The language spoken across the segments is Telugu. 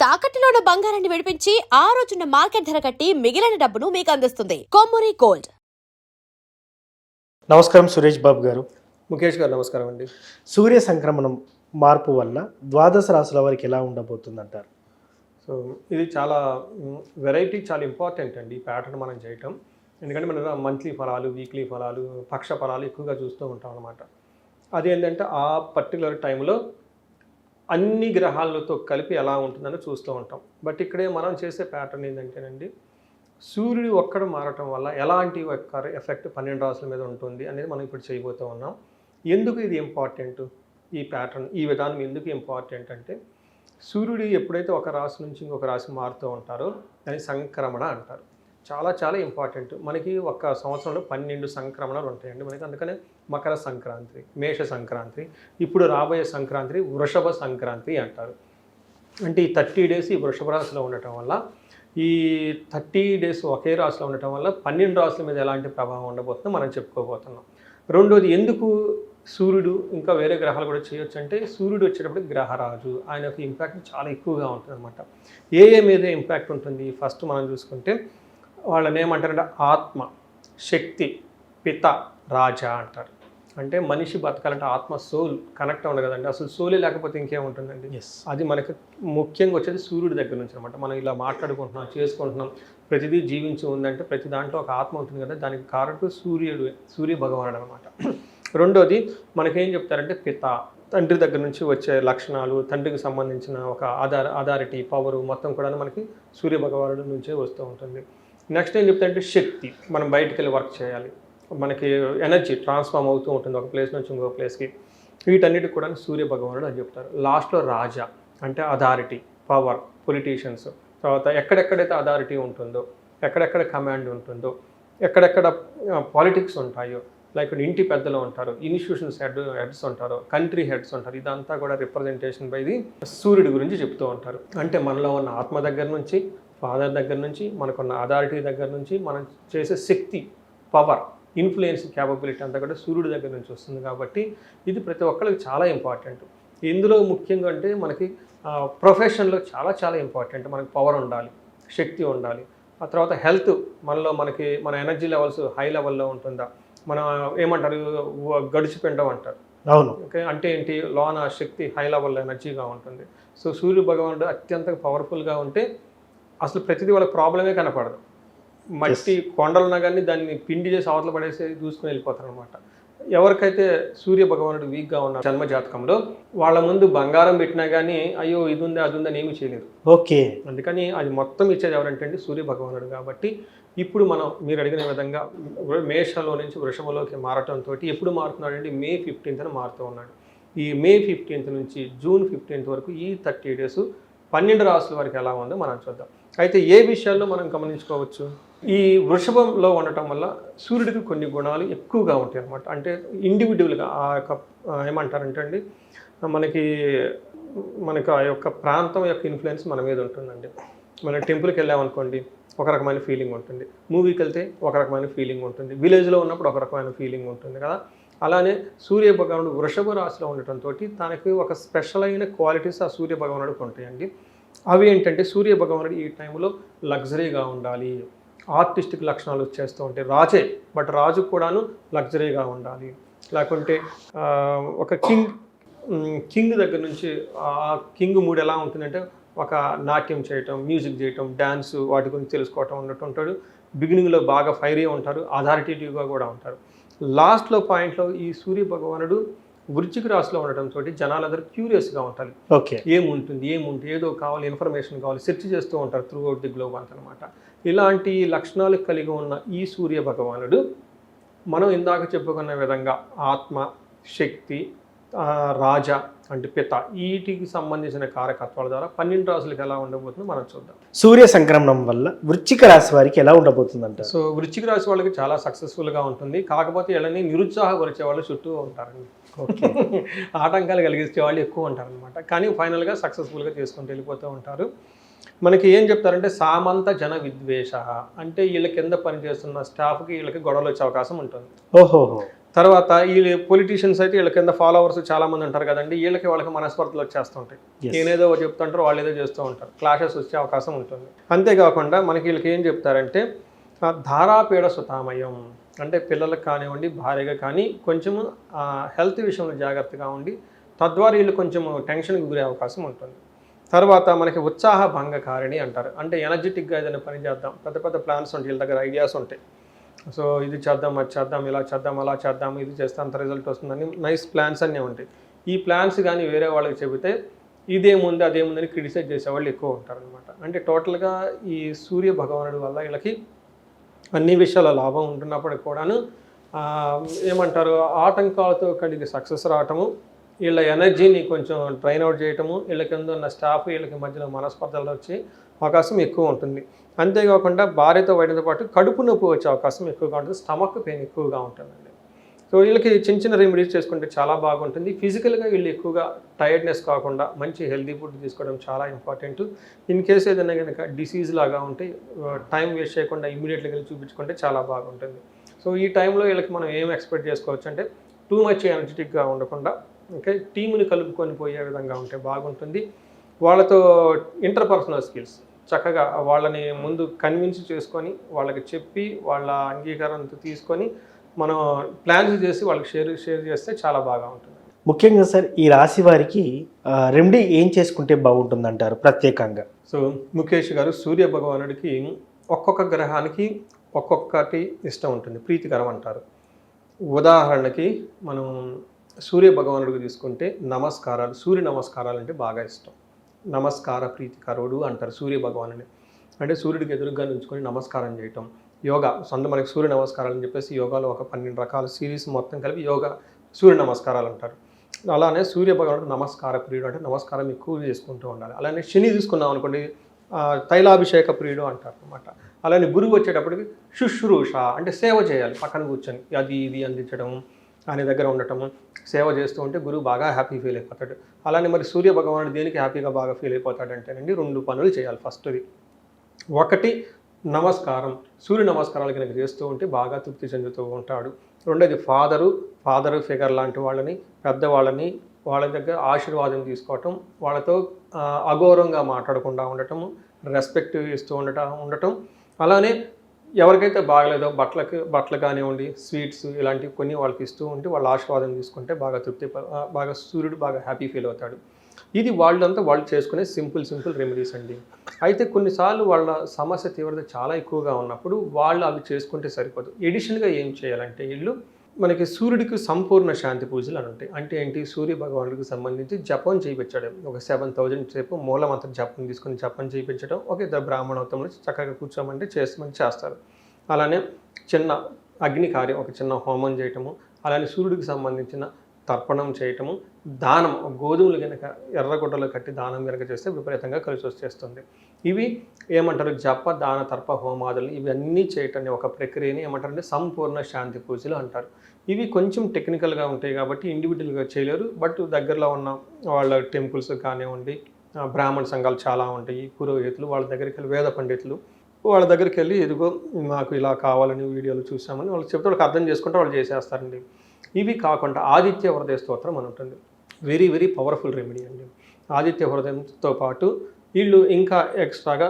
తాకట్టులో ఉన్న బంగారాన్ని విడిపించి ఆ రోజున్న మార్కెట్ ధర కట్టి మిగిలిన డబ్బును మీకు అందిస్తుంది కొమ్మూరి గోల్డ్. నమస్కారం సురేష్ బాబు గారు. ముఖేష్ గారు నమస్కారం అండి. సూర్య సంక్రమణం మార్పు వల్ల ద్వాదశ రాశుల వారికి ఎలా ఉండబోతుంది అంటారు? సో ఇది చాలా వెరైటీ, చాలా ఇంపార్టెంట్ అండి ఈ ప్యాటర్న్ మనం చేయటం. ఎందుకంటే మనం మంత్లీ ఫలాలు, వీక్లీ ఫలాలు, పక్ష ఫలాలు ఎక్కువగా చూస్తూ ఉంటాం అనమాట. అది ఏంటంటే ఆ పర్టికులర్ టైంలో అన్ని గ్రహాలతో కలిపి ఎలా ఉంటుందని చూస్తూ ఉంటాం. బట్ ఇక్కడే మనం చేసే ప్యాటర్న్ ఏంటంటేనండి, సూర్యుడు ఒక్కడు మారటం వల్ల ఎలాంటి ఎఫెక్ట్ 12 రాశుల మీద ఉంటుంది అనేది మనం ఇప్పుడు చేయబోతూ ఉన్నాం. ఎందుకు ఇది ఇంపార్టెంట్, ఈ ప్యాటర్న్, ఈ విధానం ఎందుకు ఇంపార్టెంట్ అంటే, సూర్యుడు ఎప్పుడైతే ఒక రాశి నుంచి ఇంకొక రాశి మారుతూ ఉంటారో దాన్ని సంక్రమణ అంటారు. చాలా చాలా ఇంపార్టెంట్. మనకి ఒక సంవత్సరంలో 12 సంక్రమణాలు ఉంటాయండి మనకి. అందుకనే మకర సంక్రాంతి, మేష సంక్రాంతి, ఇప్పుడు రాబోయే సంక్రాంతి వృషభ సంక్రాంతి అంటారు. అంటే ఈ 30 డేస్ ఈ వృషభ రాశిలో ఉండటం వల్ల, ఈ 30 డేస్ ఒకే రాశిలో ఉండటం వల్ల 12 రాశుల మీద ఎలాంటి ప్రభావం ఉండబోతుందో మనం చెప్పుకోబోతున్నాం. రెండోది, ఎందుకు సూర్యుడు ఇంకా వేరే గ్రహాలు కూడా చేయొచ్చు అంటే, సూర్యుడు వచ్చేటప్పుడు గ్రహరాజు, ఆయన యొక్క ఇంపాక్ట్ చాలా ఎక్కువగా ఉంటుంది అనమాట. ఏ మీద ఇంపాక్ట్ ఉంటుంది ఫస్ట్ మనం చూసుకుంటే, వాళ్ళని ఏమంటారంటే ఆత్మ, శక్తి, పిత, రాజా అంటారు. అంటే మనిషి బతకాలంటే ఆత్మ, సోల్ కనెక్ట్ ఉండదు కదండి. అసలు సోలే లేకపోతే ఇంకేముంటుందండి. అది మనకి ముఖ్యంగా వచ్చేది సూర్యుడి దగ్గర నుంచి అనమాట. మనం ఇలా మాట్లాడుకుంటున్నాం, చేసుకుంటున్నాం, ప్రతిదీ జీవించి ఉందంటే ప్రతి దాంట్లో ఒక ఆత్మ ఉంటుంది కదా. దానికి కారణం సూర్య భగవానుడు అనమాట. రెండోది, మనకేం చెప్తారంటే పిత, తండ్రి దగ్గర నుంచి వచ్చే లక్షణాలు, తండ్రికి సంబంధించిన ఒక అథారిటీ, పవరు మొత్తం కూడా మనకి సూర్య భగవానుడి నుంచే వస్తూ ఉంటుంది. నెక్స్ట్ ఏం చెప్తారంటే శక్తి, మనం బయటికి వెళ్ళి వర్క్ చేయాలి, మనకి ఎనర్జీ ట్రాన్స్ఫార్మ్ అవుతూ ఉంటుంది ఒక ప్లేస్ నుంచి ఇంకో ప్లేస్కి. వీటన్నిటికి కూడా సూర్య భగవానుడు అని చెప్తారు. లాస్ట్లో రాజా అంటే అథారిటీ, పవర్, పొలిటీషియన్స్. తర్వాత ఎక్కడెక్కడైతే అథారిటీ ఉంటుందో, ఎక్కడెక్కడ కమాండ్ ఉంటుందో, ఎక్కడెక్కడ పాలిటిక్స్ ఉంటాయో, లైక్ ఇంటి పెద్దలు ఉంటారు, ఇన్స్టిట్యూషన్స్ హెడ్స్ ఉంటారు, కంట్రీ హెడ్స్ ఉంటారు. ఇదంతా కూడా రిప్రజెంటేషన్ బై ది సూర్యుడి గురించి చెప్తూ ఉంటారు. అంటే మనలో ఉన్న ఆత్మ దగ్గర నుంచి, ఫాదర్ దగ్గర నుంచి, మనకున్న అథారిటీ దగ్గర నుంచి, మనం చేసే శక్తి, పవర్, ఇన్ఫ్లుయెన్స్, క్యాపబిలిటీ అంతా కూడా సూర్యుడి దగ్గర నుంచి వస్తుంది. కాబట్టి ఇది ప్రతి ఒక్కరికి చాలా ఇంపార్టెంట్. ఇందులో ముఖ్యంగా అంటే మనకి ప్రొఫెషన్లో చాలా చాలా ఇంపార్టెంట్. మనకి పవర్ ఉండాలి, శక్తి ఉండాలి. ఆ తర్వాత హెల్త్, మన ఎనర్జీ లెవెల్స్ హై లెవెల్లో ఉంటుందా, మనం ఏమంటారు గడిచిపెండం అంటారు. అవును. ఓకే, అంటే ఏంటి, లోన శక్తి హై లెవెల్లో ఎనర్జీగా ఉంటుంది. సో సూర్య భగవానుడు అత్యంత పవర్ఫుల్గా ఉంటే అసలు ప్రతిదీ వాళ్ళకి ప్రాబ్లమే కనపడదు. మట్టి కొండలున్నా కానీ దాన్ని పిండి చేసి అవతల పడేసి చూసుకుని వెళ్ళిపోతారు అనమాట. ఎవరికైతే సూర్య భగవానుడు వీక్గా ఉన్న జన్మజాతకంలో, వాళ్ళ ముందు బంగారం పెట్టినా కానీ అయ్యో ఇది ఉంది అది ఉందని ఏమీ చేయలేదు. ఓకే. అందుకని అది మొత్తం ఇచ్చేది ఎవరంటే అండి సూర్య భగవానుడు. కాబట్టి ఇప్పుడు మీరు అడిగిన విధంగా మేషంలో నుంచి వృషభంలోకి మారటంతో ఎప్పుడు మారుతున్నాడండి, మే 15న మారుతూ ఉన్నాడు. ఈ మే 15 నుంచి జూన్ 15 వరకు ఈ 30 డేస్ 12 రాశుల వరకు ఎలా ఉందో మనం చూద్దాం. అయితే ఏ విషయాల్లో మనం గమనించుకోవచ్చు, ఈ వృషభంలో ఉండటం వల్ల సూర్యుడికి కొన్ని గుణాలు ఎక్కువగా ఉంటాయి అన్నమాట. అంటే ఇండివిజువల్గా ఆ యొక్క ఏమంటారంటే అండి, మనకి ఆ యొక్క ప్రాంతం యొక్క ఇన్ఫ్లుయెన్స్ మన మీద ఉంటుందండి. మనం టెంపుల్కి వెళ్ళామనుకోండి ఒక రకమైన ఫీలింగ్ ఉంటుంది, మూవీకి వెళ్తే ఒక రకమైన ఫీలింగ్ ఉంటుంది, విలేజ్లో ఉన్నప్పుడు ఒక రకమైన ఫీలింగ్ ఉంటుంది కదా. అలానే సూర్య భగవానుడు వృషభ రాశిలో ఉండటంతో తనకి ఒక స్పెషల్ అయిన క్వాలిటీస్ ఆ సూర్య భగవానుడికి ఉంటాయండి. అవి ఏంటంటే, సూర్య భగవానుడు ఈ టైంలో లగ్జరీగా ఉండాలి, ఆర్టిస్టిక్ లక్షణాలు వచ్చేస్తూ ఉంటాయి. రాజే, బట్ రాజు కూడాను లగ్జరీగా ఉండాలి. లేకుంటే ఒక కింగ్ దగ్గర నుంచి ఆ కింగ్ మూడ్ ఎలా ఉంటుందంటే, ఒక నాట్యం చేయటం, మ్యూజిక్ చేయటం, డ్యాన్స్, వాటి గురించి తెలుసుకోవటం ఉన్నట్టు ఉంటాడు. బిగినింగ్లో బాగా ఫైరీ ఉంటారు, అథారిటేటివ్గా కూడా ఉంటారు. లాస్ట్లో పాయింట్లో ఈ సూర్య భగవానుడు వృశ్చిక రాశిలో ఉండటంతో జనాలందరూ క్యూరియస్గా ఉంటారు. ఓకే, ఏముంటుంది ఏదో కావాలి, ఇన్ఫర్మేషన్ కావాలి, సెర్చ్ చేస్తూ ఉంటారు త్రూ అవుట్ ది గ్లోబ్ అంతనమాట. ఇలాంటి లక్షణాలు కలిగి ఉన్న ఈ సూర్య భగవానుడు మనం ఇందాక చెప్పుకున్న విధంగా ఆత్మ, శక్తి, రాజా అంటే పిత, వీటికి సంబంధించిన కారకత్వాల ద్వారా 12 రాశులకు ఎలా ఉండబోతుందో మనం చూద్దాం. సూర్య సంక్రమణం వల్ల వృశ్చిక రాశి వారికి ఎలా ఉండబోతుందంట? సో వృశ్చిక రాశి వాళ్ళకి చాలా సక్సెస్ఫుల్గా ఉంటుంది. కాకపోతే వీళ్ళని నిరుత్సాహపరిచే వాళ్ళు చుట్టూ ఉంటారండి. ఓకే. ఆటంకాలు కలిగించే వాళ్ళు ఎక్కువ ఉంటారనమాట. కానీ ఫైనల్గా సక్సెస్ఫుల్గా చేసుకుంటూ వెళ్ళిపోతూ ఉంటారు. మనకి ఏం చెప్తారంటే సామంత జన విద్వేష, అంటే వీళ్ళ కింద పనిచేస్తున్న స్టాఫ్కి వీళ్ళకి గొడవలు వచ్చే అవకాశం ఉంటుంది. ఓహోహో. తర్వాత ఈ పొలిటీషియన్స్ అయితే వీళ్ళ కింద ఫాలోవర్స్ చాలామంది ఉంటారు కదండి, వాళ్ళకి మనస్పర్ధలు వచ్చేస్తుంటాయి. నేనేదో చెప్తుంటారు, వాళ్ళు ఏదో చేస్తూ ఉంటారు, క్లాషెస్ వచ్చే అవకాశం ఉంటుంది. అంతేకాకుండా మనకి వీళ్ళకి ఏం చెప్తారంటే ధారాపీడ సుతామయం, అంటే పిల్లలకు కానివ్వండి, భార్యగా కానీ కొంచెము హెల్త్ విషయంలో జాగ్రత్తగా ఉండి తద్వారా వీళ్ళు కొంచెం టెన్షన్కి గురే అవకాశం ఉంటుంది. తర్వాత మనకి ఉత్సాహ భంగకారిణి అంటారు, అంటే ఎనర్జెటిక్గా ఏదైనా పని చేద్దాం, పెద్ద పెద్ద ప్లాన్స్ ఉంటాయి, వీళ్ళ దగ్గర ఐడియాస్ ఉంటాయి. సో ఇది చేద్దాం, అది చేద్దాం, ఇలా చేద్దాం, అలా చేద్దాం, ఇది చేస్తే అంత రిజల్ట్ వస్తుందని నైస్ ప్లాన్స్ అన్నీ ఉంటాయి. ఈ ప్లాన్స్ కానీ వేరే వాళ్ళకి చెబితే ఇదేముంది అదేముందని క్రిటిసైజ్ చేసేవాళ్ళు ఎక్కువ ఉంటారనమాట. అంటే టోటల్గా ఈ సూర్య భగవానుడి వల్ల వీళ్ళకి అన్ని విషయాల లాభం ఉంటున్నప్పటికి కూడాను ఏమంటారు, ఆటంకాలతో కలిగి సక్సెస్ రావటము, వీళ్ళ ఎనర్జీని కొంచెం డ్రైన్ అవుట్ చేయటము, వీళ్ళ కింద ఉన్న స్టాఫ్ వీళ్ళకి మధ్యలో మనస్పర్ధలు వచ్చే అవకాశం ఎక్కువ ఉంటుంది. అంతేకాకుండా భార్యతో వైద్యంతో పాటు కడుపు నొప్పి వచ్చే అవకాశం ఎక్కువగా ఉంటుంది, స్టమక్ పెయిన్ ఎక్కువగా ఉంటుందండి. సో వీళ్ళకి చిన్న చిన్న రెమెడీస్ చేసుకుంటే చాలా బాగుంటుంది. ఫిజికల్గా వీళ్ళు ఎక్కువగా టైర్డ్నెస్ కాకుండా మంచి హెల్తీ ఫుడ్ తీసుకోవడం చాలా ఇంపార్టెంట్. ఇన్ కేసు ఏదైనా కనుక డిసీజ్ లాగా ఉంటే టైం వేస్ట్ చేయకుండా ఇమీడియట్గా వెళ్ళి చూపించుకుంటే చాలా బాగుంటుంది. సో ఈ టైంలో వీళ్ళకి మనం ఏం ఎక్స్పెక్ట్ చేసుకోవచ్చు అంటే టూ మచ్ ఎనర్జెటిక్గా ఉండకుండా ఓకే టీముని కలుపుకొని పోయే విధంగా ఉంటే బాగుంటుంది. వాళ్ళతో ఇంటర్పర్సనల్ స్కిల్స్ చక్కగా వాళ్ళని ముందు కన్విన్స్ చేసుకొని వాళ్ళకి చెప్పి వాళ్ళ అంగీకారంతో తీసుకొని మనం ప్లాన్స్ చేసి వాళ్ళకి షేర్ చేస్తే చాలా బాగా ఉంటుంది. ముఖ్యంగా సార్ ఈ రాశి వారికి రెమెడీ ఏం చేసుకుంటే బాగుంటుంది అంటారు ప్రత్యేకంగా? సో ముఖేష్ గారు, సూర్య భగవానుడికి ఒక్కొక్క గ్రహానికి ఒక్కొక్కటి ఇష్టం ఉంటుంది, ప్రీతికరం అంటారు. ఉదాహరణకి మనం సూర్య భగవానుడికి తీసుకుంటే నమస్కారాలు, సూర్య నమస్కారాలు అంటే బాగా ఇష్టం. నమస్కార ప్రీతికరుడు అంటారు సూర్య భగవానుని. అంటే సూర్యుడికి ఎదురుగా నుంచుకొని నమస్కారం చేయటం, యోగా మనకి సూర్య నమస్కారాలు అని చెప్పేసి యోగాలో ఒక 12 రకాల సిరీస్ మొత్తం కలిపి యోగా సూర్య నమస్కారాలు అంటారు. అలానే సూర్య భగవానుడు నమస్కార ప్రియుడు, అంటే నమస్కారం ఎక్కువ చేసుకుంటూ ఉండాలి. అలానే శని తీసుకున్నాం అనుకోండి, తైలాభిషేక ప్రియుడు అంటారు అనమాట. అలానే గురువు వచ్చేటప్పటికి శుశ్రూష, అంటే సేవ చేయాలి, పక్కన కూర్చొని అది ఇది అందించడం, ఆయన దగ్గర ఉండటము, సేవ చేస్తూ ఉంటే గురువు బాగా హ్యాపీ ఫీల్ అయిపోతాడు. అలానే మరి సూర్య భగవానుడు దేనికి హ్యాపీగా బాగా ఫీల్ అయిపోతాడంటేనండి 2 పనులు చేయాలి. ఫస్ట్ది ఒకటి నమస్కారం, సూర్య నమస్కారాలు కనుక చేస్తూ ఉంటే బాగా తృప్తి చెందుతూ ఉంటాడు. రెండోది ఫాదర్ ఫిగర్ లాంటి వాళ్ళని, పెద్దవాళ్ళని, వాళ్ళ దగ్గర ఆశీర్వాదం తీసుకోవటం, వాళ్ళతో అగౌరవంగా మాట్లాడకుండా ఉండటము, రెస్పెక్ట్ ఇస్తూ ఉండటం. అలానే ఎవరికైతే బాగలేదో బట్టలు కానివ్వండి, స్వీట్స్ ఇలాంటివి కొన్ని వాళ్ళకి ఇస్తూ ఉంటే వాళ్ళ ఆశీర్వాదం తీసుకుంటే బాగా సూర్యుడు బాగా హ్యాపీ ఫీల్ అవుతాడు. ఇది వాళ్ళు చేసుకునే సింపుల్ రెమెడీస్ అండి. అయితే కొన్నిసార్లు వాళ్ళ సమస్య తీవ్రత చాలా ఎక్కువగా ఉన్నప్పుడు వాళ్ళు అవి చేసుకుంటే సరిపోదు. ఎడిషన్గా ఏం చేయాలంటే వీళ్ళు మనకి సూర్యుడికి సంపూర్ణ శాంతి పూజలు అని ఉంటాయి. అంటే ఏంటి, సూర్య భగవానుడికి సంబంధించి జపం చేయించడం, ఒక 7000 సేపు మూలమంత్ర జపం తీసుకొని జపం చేయించడం, ఒక ఇద్దరు బ్రాహ్మణోత్తములు చక్కగా కూర్చోమంటే చేస్తారు. అలానే చిన్న అగ్ని కార్యం, ఒక చిన్న హోమం చేయటము, అలానే సూర్యుడికి సంబంధించిన తర్పణం చేయటము, దానం, గోధుమలు కనుక ఎర్రగుడ్డలు కట్టి దానం కనుక చేస్తే విపరీతంగా కలిసి వచ్చేస్తుంది. ఇవి ఏమంటారు, జప దాన తర్ప హోమాదులు ఇవన్నీ చేయటాన్ని ఒక ప్రక్రియని ఏమంటారంటే సంపూర్ణ శాంతి పూజలు అంటారు. ఇవి కొంచెం టెక్నికల్గా ఉంటాయి కాబట్టి ఇండివిజువల్గా చేయలేరు. బట్ దగ్గరలో ఉన్న వాళ్ళ టెంపుల్స్ కానివ్వండి, బ్రాహ్మణ సంఘాలు చాలా ఉంటాయి, పురోహితులు, వాళ్ళ దగ్గరికి వెళ్ళి వేద పండితులు వాళ్ళ దగ్గరికి వెళ్ళి ఎదుగో మాకు ఇలా కావాలని వీడియోలు చూసామని వాళ్ళు చెప్తే వాళ్ళకి అర్థం చేసుకుంటే వాళ్ళు చేసేస్తారండి. ఇవి కాకుండా ఆదిత్య హృదయ స్తోత్రం అని ఉంటుంది, వెరీ వెరీ పవర్ఫుల్ రెమెడీ అండి. ఆదిత్య హృదయంతో పాటు వీళ్ళు ఇంకా ఎక్స్ట్రాగా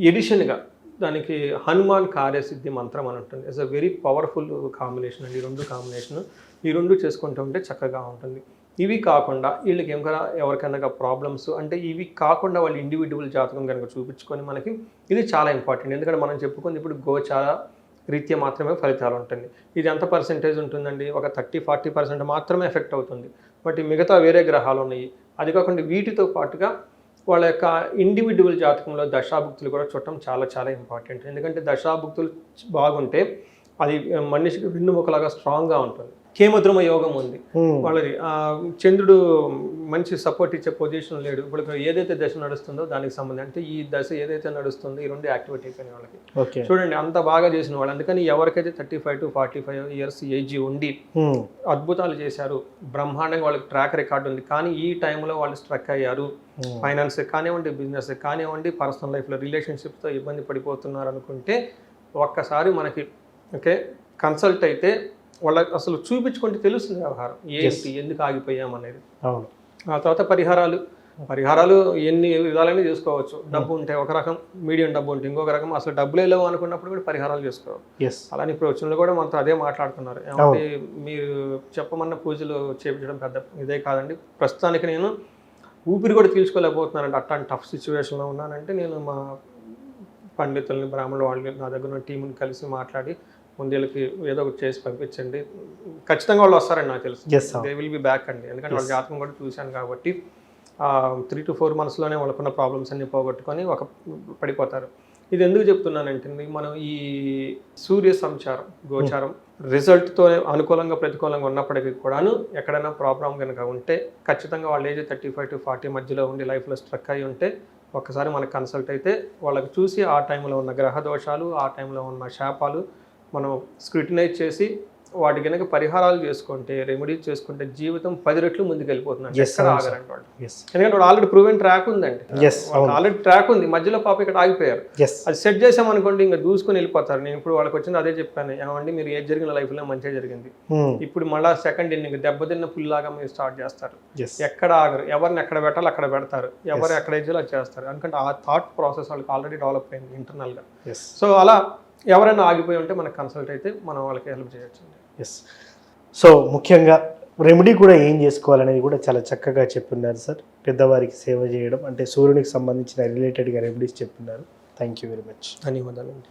ఎడిషన్గా దానికి హనుమాన్ కార్యసిద్ధి మంత్రం అని ఉంటుంది. It's a very powerful combination అండి. 2 కాంబినేషన్, ఈ 2 చేసుకుంటూ ఉంటే చక్కగా ఉంటుంది. ఇవి కాకుండా వీళ్ళకి ఎవరికైనా ప్రాబ్లమ్స్ అంటే ఇవి కాకుండా వాళ్ళు ఇండివిజువల్ జాతకం కనుక చూపించుకొని మనకి ఇది చాలా ఇంపార్టెంట్. ఎందుకంటే మనం చెప్పుకుంది ఇప్పుడు గోచార రీత్యా మాత్రమే ఫలితాలు ఉంటుంది. ఇది ఎంత పర్సెంటేజ్ ఉంటుందండి, ఒక 30-40% మాత్రమే ఎఫెక్ట్ అవుతుంది. బట్ మిగతా వేరే గ్రహాలు ఉన్నాయి. అది కాకుండా వీటితో పాటుగా వాళ్ళ యొక్క ఇండివిజువల్ జాతకంలో దశాభుక్తులు కూడా చూడటం చాలా చాలా ఇంపార్టెంట్. ఎందుకంటే దశాభుక్తులు బాగుంటే అది మనిషికి వెన్నుముకలాగా స్ట్రాంగ్గా ఉంటుంది. కేమద్రుమ యోగం ఉంది వాళ్ళది, చంద్రుడు మంచి సపోర్ట్ ఇచ్చే పొజిషన్ లేడు. ఇప్పుడు ఏదైతే దశ నడుస్తుందో దానికి సంబంధించి, అంటే ఈ దశ ఏదైతే నడుస్తుందో ఈ 2 యాక్టివేట్ అయిపోయిన వాళ్ళకి చూడండి అంత బాగా చేసిన వాళ్ళు. అందుకని ఎవరికైతే 35 to 45 ఇయర్స్ ఏజ్ ఉండి అద్భుతాలు చేశారు, బ్రహ్మాండంగా వాళ్ళకి ట్రాక్ రికార్డు ఉంది, కానీ ఈ టైంలో వాళ్ళు స్ట్రక్ అయ్యారు, ఫైనాన్స్ కానివ్వండి, బిజినెస్ కానివ్వండి, పర్సనల్ లైఫ్లో రిలేషన్షిప్తో ఇబ్బంది పడిపోతున్నారు అనుకుంటే ఒక్కసారి మనకి కన్సల్ట్ అయితే వాళ్ళకి అసలు చూపించుకుంటే తెలుస్తుంది వ్యవహారం ఏంటి, ఎందుకు ఆగిపోయాం అనేది. అవును. ఆ తర్వాత పరిహారాలు ఎన్ని విధాలైనా చేసుకోవచ్చు. డబ్బు ఉంటే ఒక రకం, మీడియం డబ్బు ఉంటే ఇంకొక రకం, అసలు డబ్బులే లేవు అనుకున్నప్పుడు కూడా పరిహారాలు చేసుకోవాలి. ఎస్. అలానే ఇప్పుడు వచ్చిన కూడా మనతో అదే మాట్లాడుతున్నారు. ఏమంటే మీరు చెప్పమన్న పూజలు చేయించడం పెద్ద ఇదే కాదండి, ప్రస్తుతానికి నేను ఊపిరి కూడా తీర్చుకోలేకపోతున్నానండి, అట్లాంటి టఫ్ సిచ్యువేషన్లో ఉన్నానంటే నేను మా పండితుల్ని, బ్రాహ్మణుల వాళ్ళని, నా దగ్గర ఉన్న టీంని కలిసి మాట్లాడి ముందేళ్ళకి ఏదో ఒకటి చేసి పంపించండి, ఖచ్చితంగా వాళ్ళు వస్తారండి. నాకు తెలుసు దే విల్ బి బ్యాక్ అండి, ఎందుకంటే వాళ్ళ జాతకం కూడా చూశాను కాబట్టి 3 to 4 monthsలోనే వాళ్ళకున్న ప్రాబ్లమ్స్ అన్ని పోగొట్టుకొని పడిపోతారు. ఇది ఎందుకు చెప్తున్నానంటే మనం ఈ సూర్య సంచారం గోచారం రిజల్ట్తో అనుకూలంగా ప్రతికూలంగా ఉన్నప్పటికీ కూడాను ఎక్కడైనా ప్రాబ్లం కనుక ఉంటే ఖచ్చితంగా వాళ్ళ ఏజ్ 35 to 40 మధ్యలో ఉండి లైఫ్లో స్ట్రక్ అయి ఉంటే ఒక్కసారి మనకు కన్సల్ట్ అయితే వాళ్ళకి చూసి ఆ టైంలో ఉన్న గ్రహ దోషాలు, ఆ టైంలో ఉన్న శాపాలు మనం స్క్రూటినైజ్ చేసి వాటి కనుక పరిహారాలు చేసుకుంటే, రెమెడీస్ చేసుకుంటే జీవితం 10 రెట్లు ముందుకు వెళ్ళిపోతుందండి. ఎక్కడ ఆగరండి వాళ్ళు, ఎందుకంటే వాడు ఆల్రెడీ ప్రూవెన్ ట్రాక్ ఉందండి, ఆల్రెడీ ట్రాక్ ఉంది, మధ్యలో పాప ఇక్కడ ఆగిపోయారు. అది సెట్ చేసామనుకోండి ఇంకా దూసుకొని వెళ్ళిపోతారు. నేను ఇప్పుడు వాళ్ళకి వచ్చింది అదే చెప్పాను, ఏమండి మీరు ఏది జరిగిన లైఫ్లో మంచిగా జరిగింది, ఇప్పుడు మళ్ళీ సెకండ్ ఇన్నింగ్ దెబ్బతిన్న పుల్లాగా మీరు స్టార్ట్ చేస్తారు. ఎక్కడ ఆగరు, ఎవరిని ఎక్కడ పెట్టాలి అక్కడ పెడతారు, ఎవరు ఎక్కడ ఏజ్లో అది చేస్తారు. ఎందుకంటే ఆ థాట్ ప్రాసెస్ వాళ్ళకి ఆల్రెడీ డెవలప్ అయింది ఇంటర్నల్గా. సో అలా ఎవరైనా ఆగిపోయి ఉంటే మనకు కన్సల్ట్ అయితే మనం వాళ్ళకి హెల్ప్ చేయొచ్చు. ఎస్. సో ముఖ్యంగా రెమెడీ కూడా ఏం చేసుకోవాలనేది కూడా చాలా చక్కగా చెప్పున్నారు సార్. పెద్దవారికి సేవ చేయడం అంటే సూర్యునికి సంబంధించిన రిలేటెడ్గా రెమెడీస్ చెప్పున్నారు. Thank you very much. ధన్యవాదాలండి.